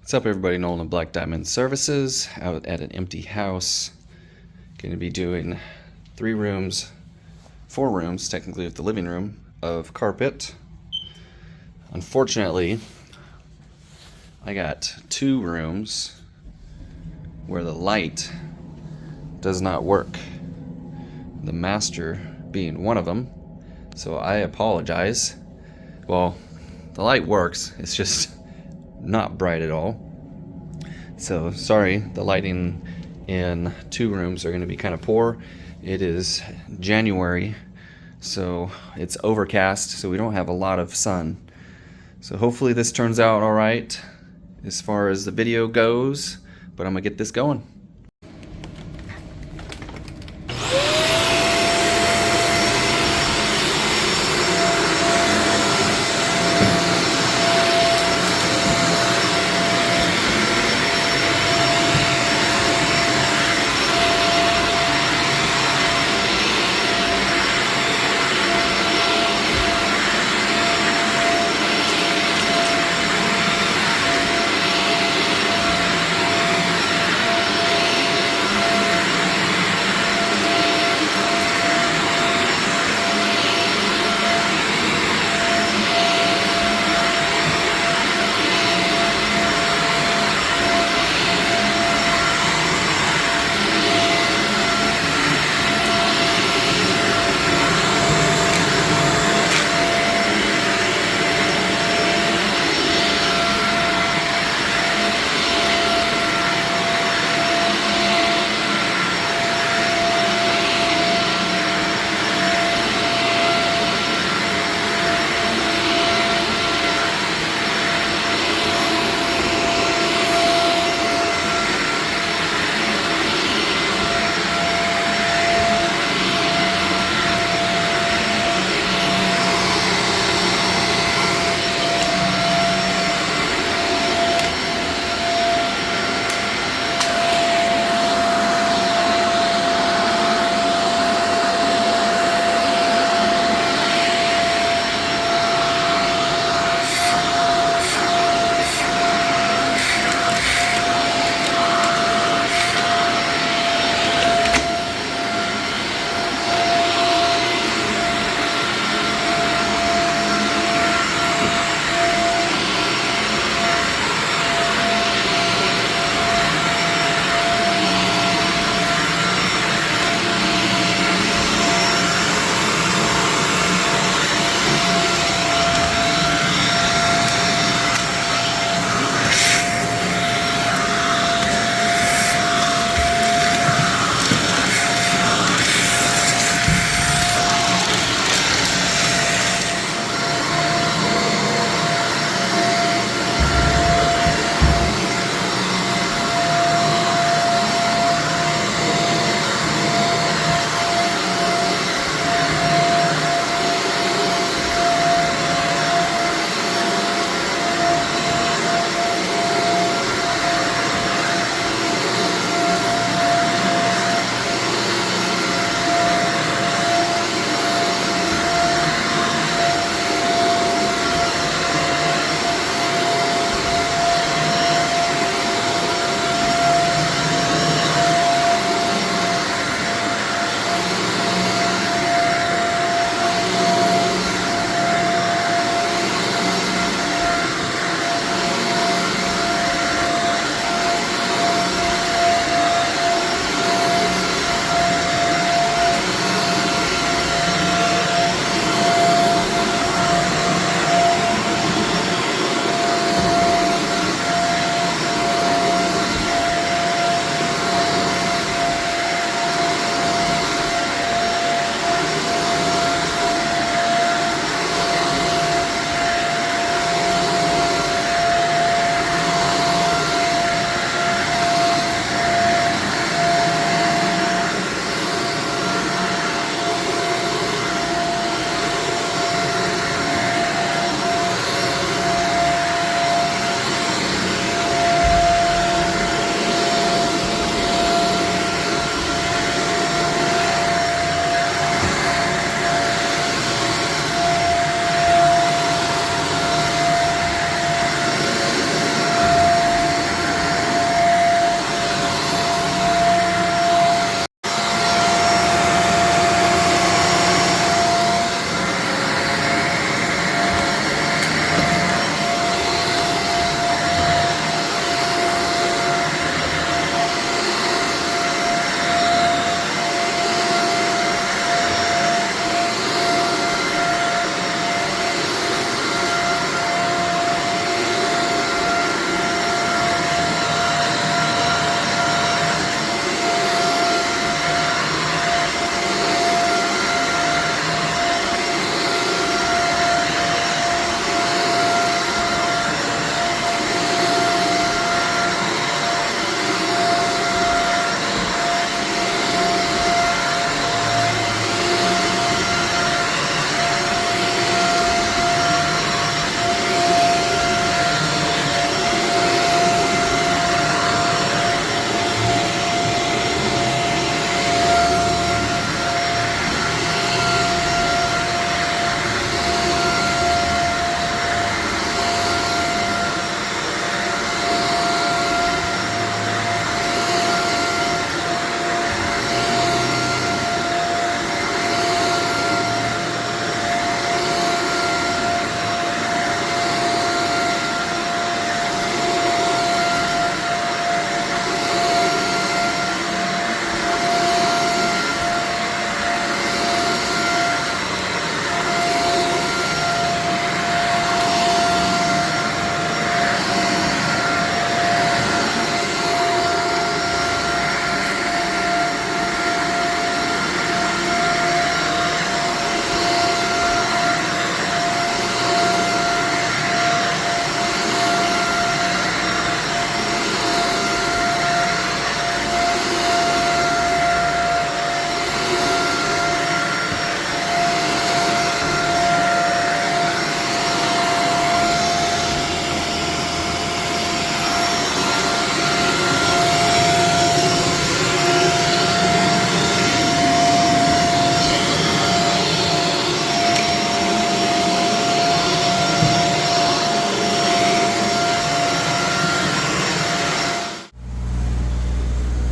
What's up, everybody? Nolan of Black Diamond Services, out at an empty house. Going to be doing 4 rooms, technically with the living room, of carpet. Unfortunately, I got 2 rooms where the light does not work. The master being one of them, so I apologize. Well, the light works, it's just not bright at all. So sorry, the lighting in 2 rooms are going to be kind of poor. It is January, so it's overcast, so we don't have a lot of sun. So hopefully this turns out all right as far as the video goes, but I'm gonna get this going.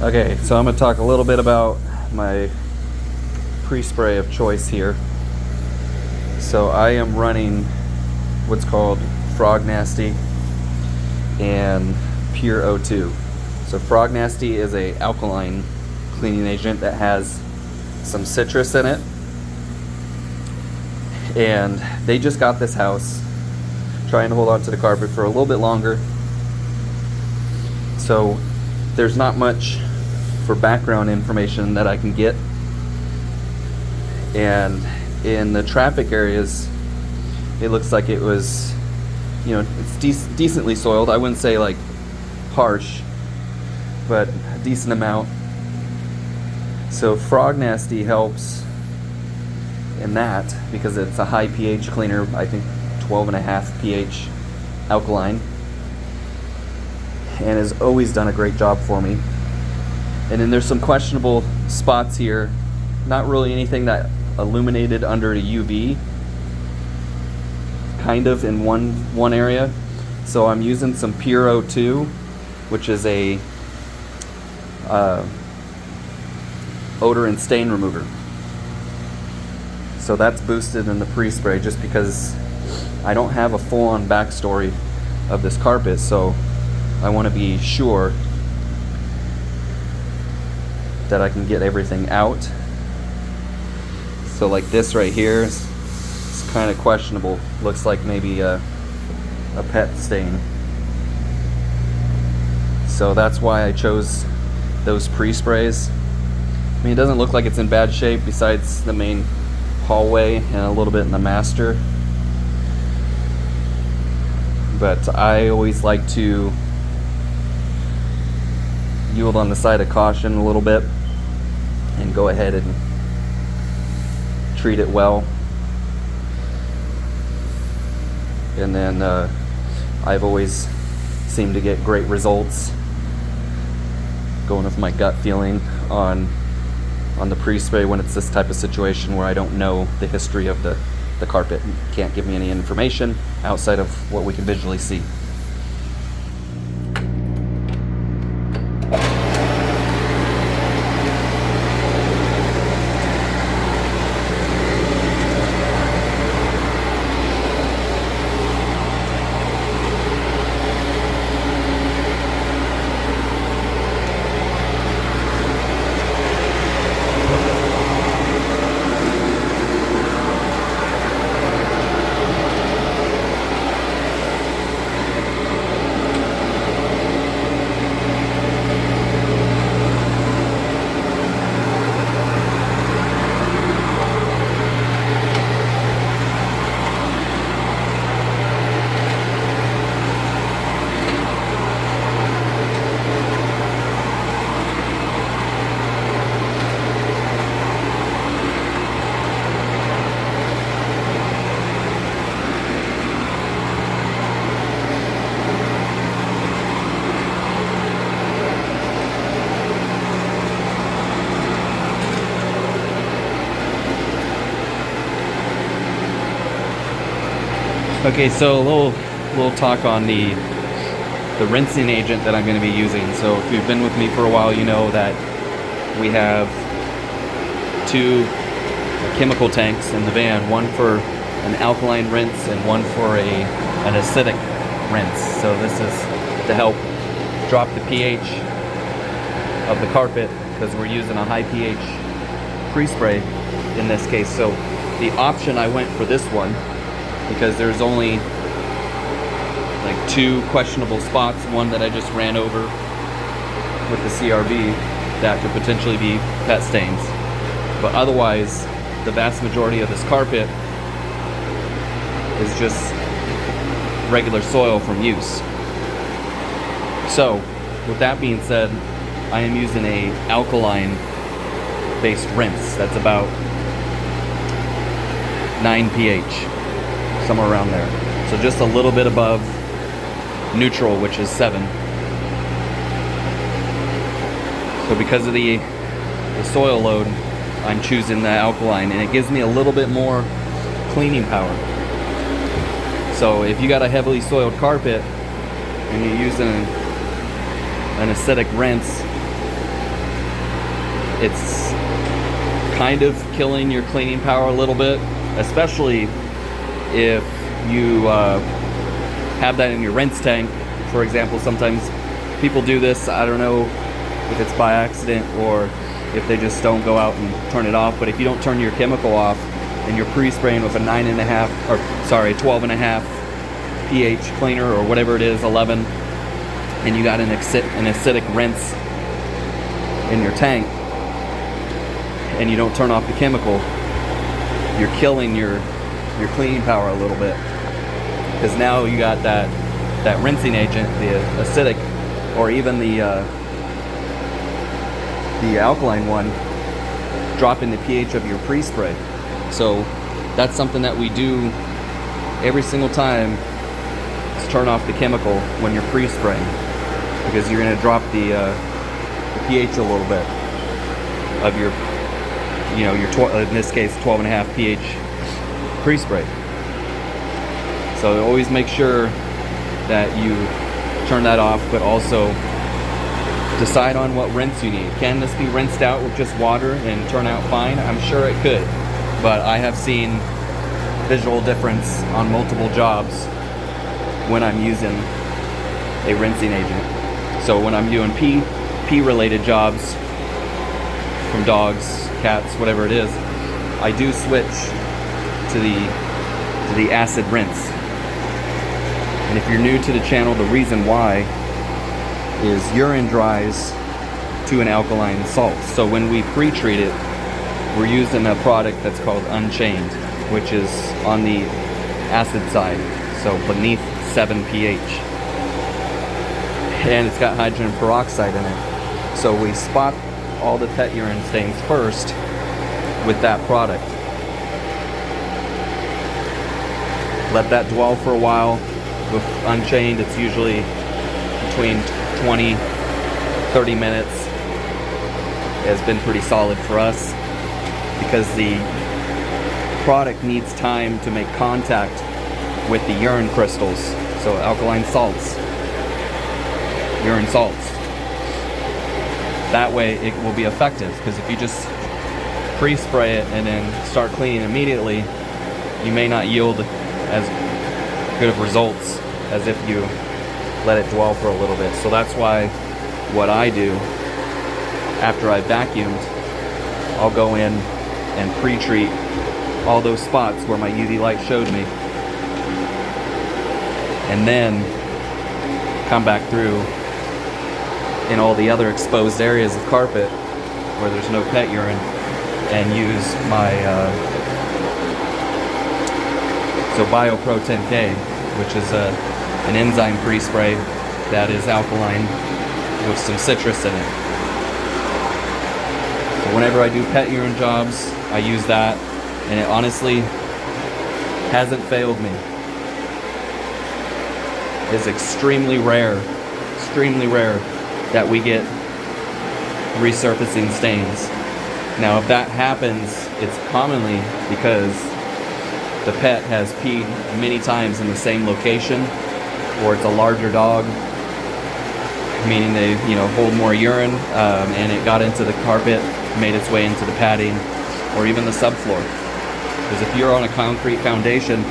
Okay, so I'm going to talk a little bit about my pre-spray of choice here. So I am running what's called Frog Nasty and Pure O2. So Frog Nasty is a alkaline cleaning agent that has some citrus in it, and they just got this house, trying to hold on to the carpet for a little bit longer. So there's not much for background information that I can get, and in the traffic areas it looks like it was, you know, it's decently soiled. I wouldn't say like harsh, but a decent amount. So Frog Nasty helps in that because it's a high pH cleaner, I think 12.5 pH alkaline, and has always done a great job for me. And then there's some questionable spots here, not really anything that illuminated under a UV, kind of in one area. So I'm using some Pure O2, which is a odor and stain remover. So that's boosted in the pre-spray just because I don't have a full-on backstory of this carpet, so I want to be sure that I can get everything out. So like this right here is kind of questionable. Looks like maybe a pet stain. So that's why I chose those pre-sprays. I mean, it doesn't look like it's in bad shape besides the main hallway and a little bit in the master. But I always like to yield on the side of caution a little bit and go ahead and treat it well. And then I've always seemed to get great results going with my gut feeling on the pre-spray when it's this type of situation where I don't know the history of the carpet. Can't give me any information outside of what we can visually see. Okay, so a little talk on the rinsing agent that I'm going to be using. So if you've been with me for a while, you know that we have two chemical tanks in the van, one for an alkaline rinse and one for an acidic rinse. So this is to help drop the pH of the carpet because we're using a high pH pre-spray in this case. So the option I went for this one because there's only like two questionable spots, one that I just ran over with the CRB that could potentially be pet stains, but otherwise the vast majority of this carpet is just regular soil from use. So with that being said, I am using a alkaline based rinse that's about 9 pH, somewhere around there. So just a little bit above neutral, which is 7. So because of the soil load, I'm choosing the alkaline, and it gives me a little bit more cleaning power. So if you got a heavily soiled carpet and you're using an acidic rinse, it's kind of killing your cleaning power a little bit, especially if you have that in your rinse tank. For example, sometimes people do this, I don't know if it's by accident or if they just don't go out and turn it off, but if you don't turn your chemical off and you're pre-spraying with a 12.5 pH cleaner or whatever it is, 11, and you got an acidic rinse in your tank and you don't turn off the chemical, you're killing your cleaning power a little bit, because now you got that rinsing agent, the acidic, or even the alkaline one, dropping the pH of your pre-spray. So that's something that we do every single time, is turn off the chemical when you're pre-spraying, because you're going to drop the pH a little bit of your, in this case 12.5 pH pre-spray. So always make sure that you turn that off, but also decide on what rinse you need. Can this be rinsed out with just water and turn out fine? I'm sure it could, but I have seen visual difference on multiple jobs when I'm using a rinsing agent. So when I'm doing pee related jobs from dogs, cats, whatever it is, I do switch to the acid rinse. And if you're new to the channel, the reason why is urine dries to an alkaline salt. So when we pre-treat it, we're using a product that's called Unchained, which is on the acid side, so beneath 7 pH. And it's got hydrogen peroxide in it. So we spot all the pet urine stains first with that product. Let that dwell for a while. With Unchained, it's usually between 20-30 minutes. It has been pretty solid for us because the product needs time to make contact with the urine crystals. So alkaline salts, urine salts. That way it will be effective, because if you just pre-spray it and then start cleaning immediately, you may not yield as good of results as if you let it dwell for a little bit. So that's why what I do after I vacuumed, I'll go in and pre-treat all those spots where my UV light showed me, and then come back through in all the other exposed areas of carpet where there's no pet urine and use my BioPro 10K, which is an enzyme pre-spray that is alkaline with some citrus in it. So whenever I do pet urine jobs, I use that, and it honestly hasn't failed me. It's extremely rare that we get resurfacing stains. Now if that happens, it's commonly because the pet has peed many times in the same location, or it's a larger dog, meaning they hold more urine, and it got into the carpet, made its way into the padding, or even the subfloor. Because if you're on a concrete foundation,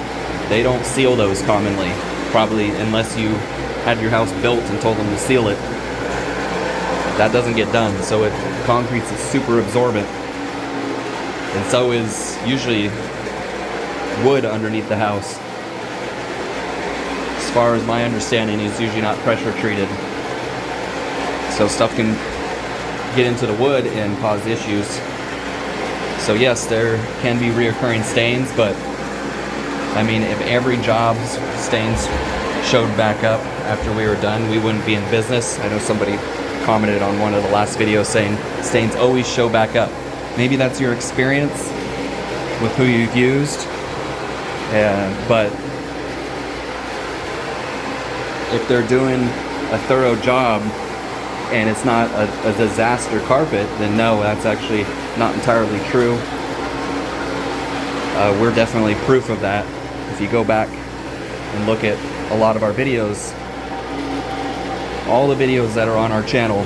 they don't seal those commonly, probably unless you had your house built and told them to seal it. That doesn't get done. So concrete's super absorbent, and so is usually wood underneath the house. As far as my understanding, it's usually not pressure treated, so stuff can get into the wood and cause issues. So yes, there can be reoccurring stains, but I mean, if every job's stains showed back up after we were done, we wouldn't be in business. I know somebody commented on one of the last videos saying stains always show back up. Maybe that's your experience with who you've used, but if they're doing a thorough job and it's not a disaster carpet, then no, that's actually not entirely true. We're definitely proof of that. If you go back and look at a lot of our videos, all the videos that are on our channel,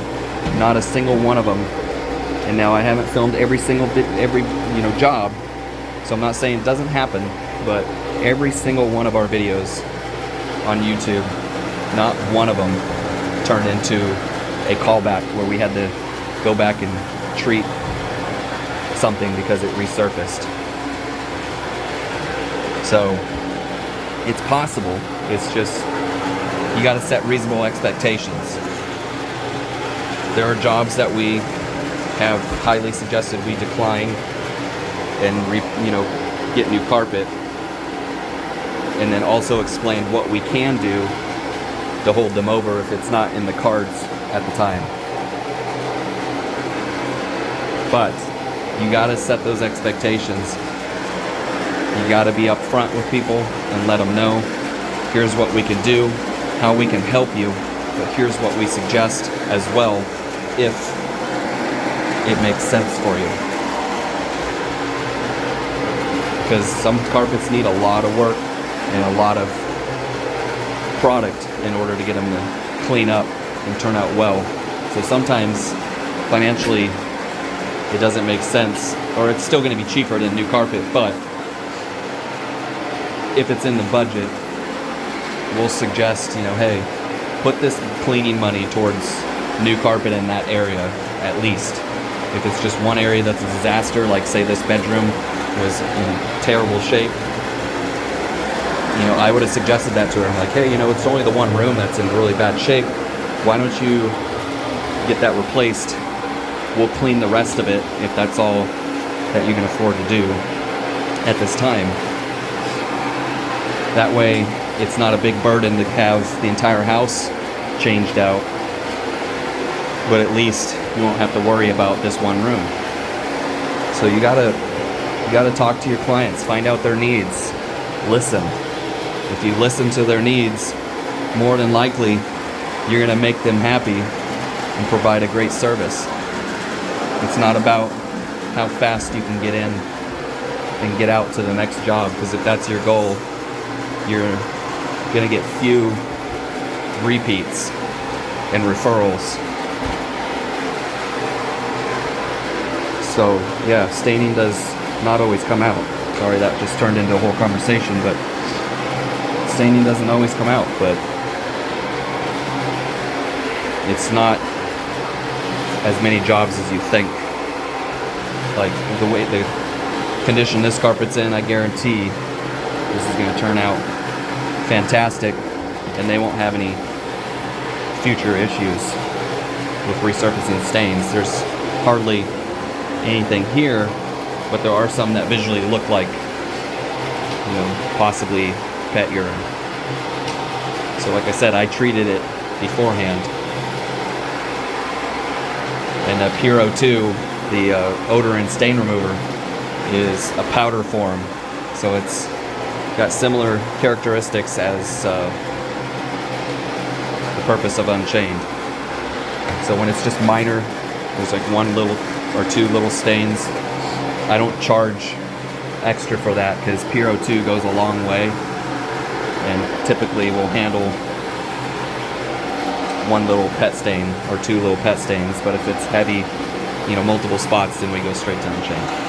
not a single one of them And now I haven't filmed every job, so I'm not saying it doesn't happen, but every single one of our videos on YouTube, not one of them turned into a callback where we had to go back and treat something because it resurfaced. So it's possible, it's just you got to set reasonable expectations. There are jobs that we have highly suggested we decline and get new carpet, and then also explain what we can do to hold them over if it's not in the cards at the time. But you gotta set those expectations. You gotta be upfront with people and let them know, here's what we can do, how we can help you, but here's what we suggest as well if it makes sense for you. Because some carpets need a lot of work and a lot of product in order to get them to clean up and turn out well. So sometimes financially it doesn't make sense, or it's still going to be cheaper than new carpet, but if it's in the budget, we'll suggest, hey, put this cleaning money towards new carpet in that area at least. If it's just one area that's a disaster, like say this bedroom was in terrible shape, I would have suggested that to her. I'm like, hey, it's only the one room that's in really bad shape. Why don't you get that replaced? We'll clean the rest of it if that's all that you can afford to do at this time. That way, it's not a big burden to have the entire house changed out, but at least you won't have to worry about this one room. So you gotta talk to your clients, find out their needs, listen. If you listen to their needs, more than likely, you're gonna make them happy and provide a great service. It's not about how fast you can get in and get out to the next job, because if that's your goal, you're gonna get few repeats and referrals. So yeah, staining does not always come out. Sorry, that just turned into a whole conversation, but staining doesn't always come out, but it's not as many jobs as you think. Like the way the condition this carpet's in, I guarantee this is going to turn out fantastic, and they won't have any future issues with resurfacing stains. There's hardly anything here, but there are some that visually look like, possibly pet urine. So like I said, I treated it beforehand. And Puro 2, the odor and stain remover, is a powder form. So it's got similar characteristics as the purpose of Unchained. So when it's just minor, there's like one little or two little stains, I don't charge extra for that, because Puro 2 goes a long way and typically will handle one little pet stain or two little pet stains. But if it's heavy, multiple spots, then we go straight to Unchained.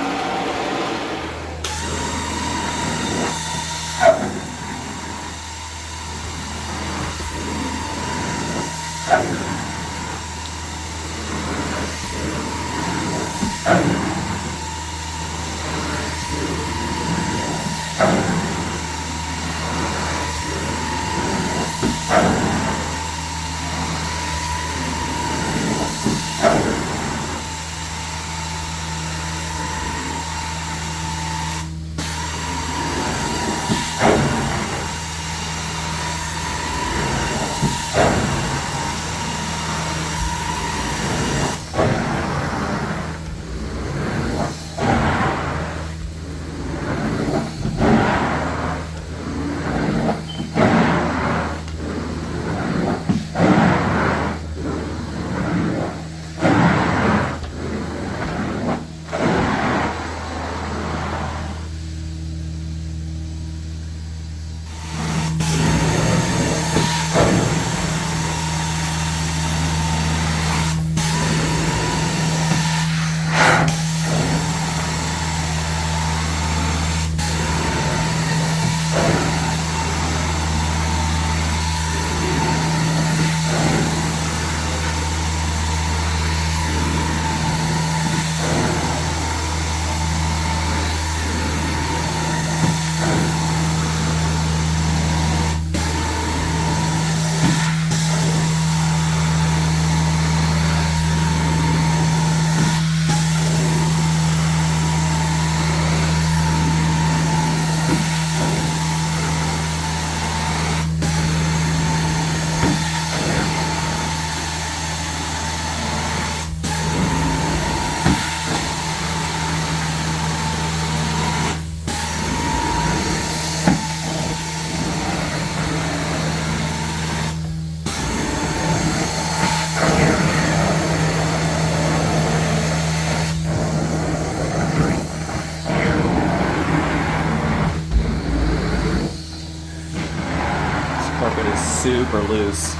Carpet is super loose.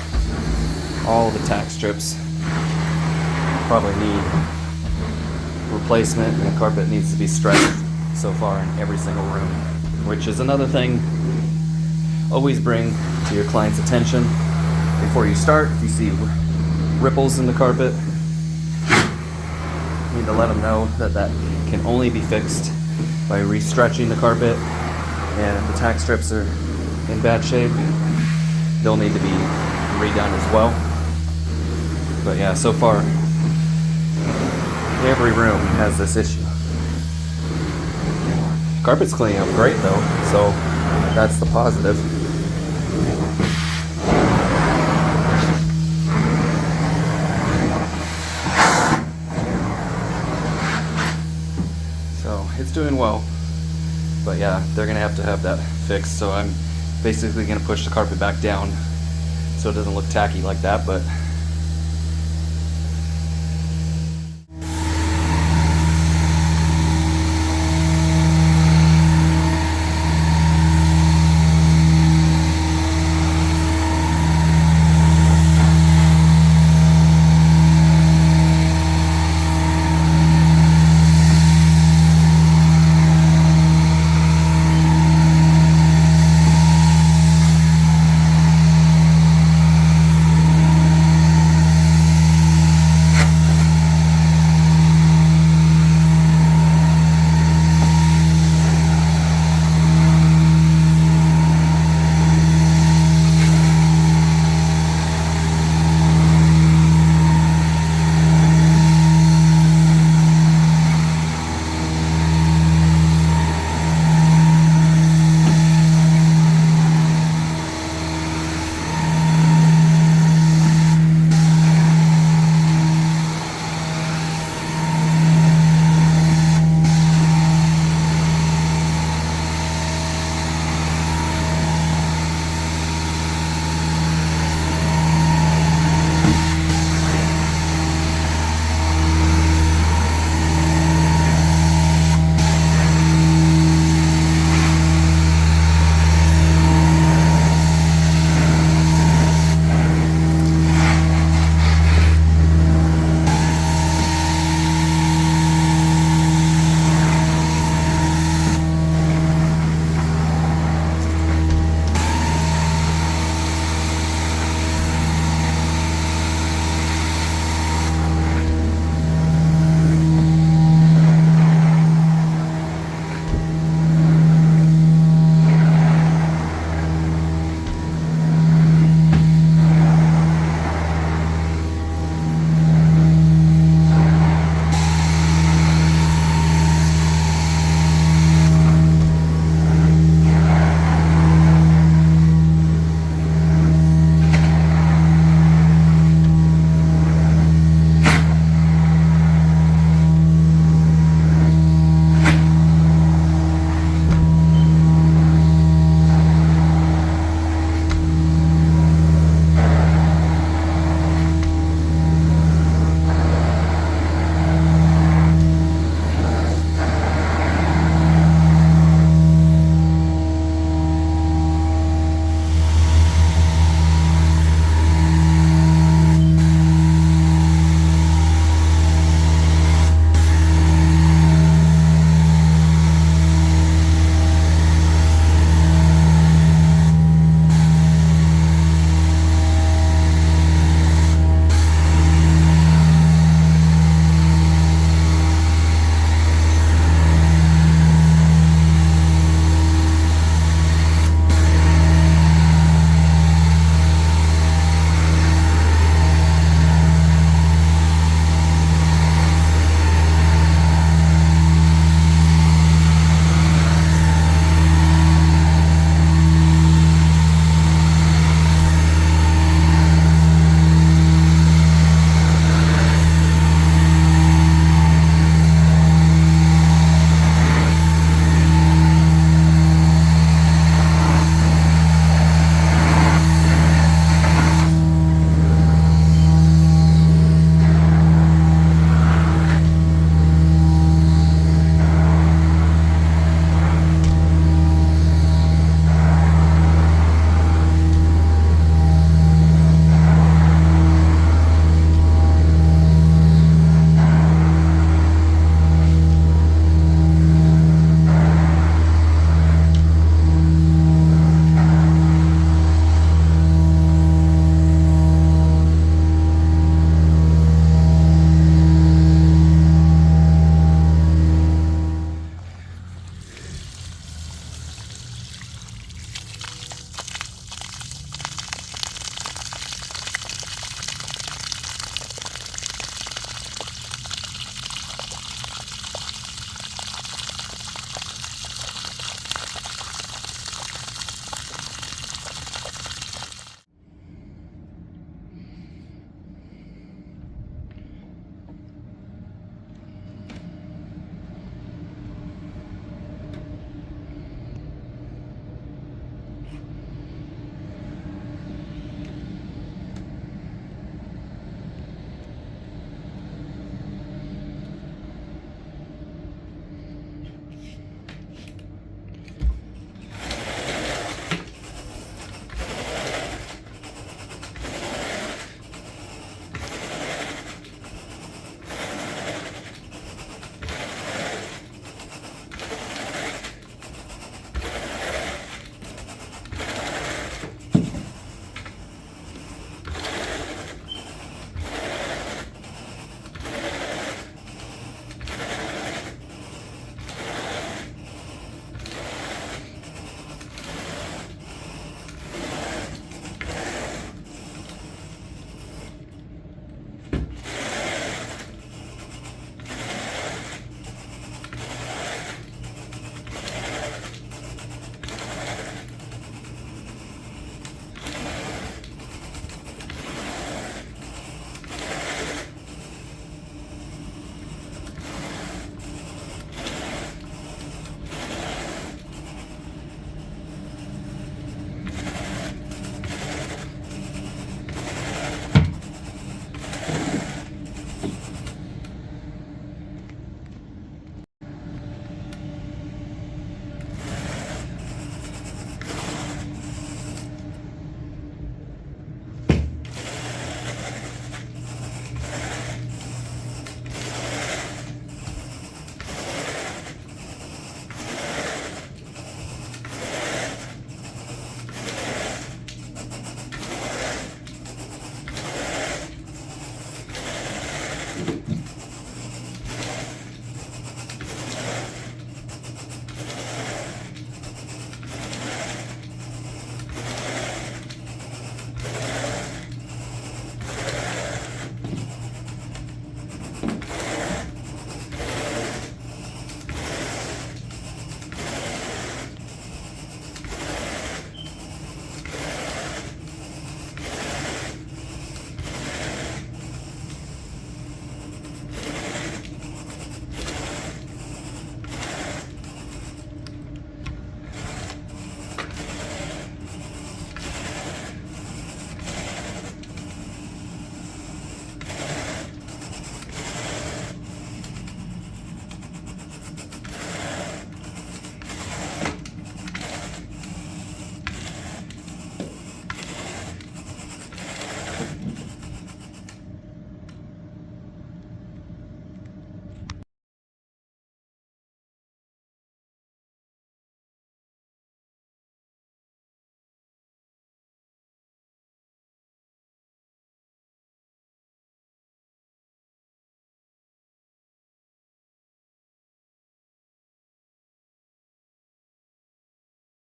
All the tack strips probably need replacement, and the carpet needs to be stretched so far in every single room, which is another thing always bring to your client's attention before you start. If you see ripples in the carpet, you need to let them know that that can only be fixed by restretching the carpet, and if the tack strips are in bad shape, they'll need to be redone as well. But yeah, so far every room has this issue. Carpet's cleaning up great though, so that's the positive. So it's doing well, but yeah, they're gonna have to have that fixed. So I'm basically gonna push the carpet back down so it doesn't look tacky like that, but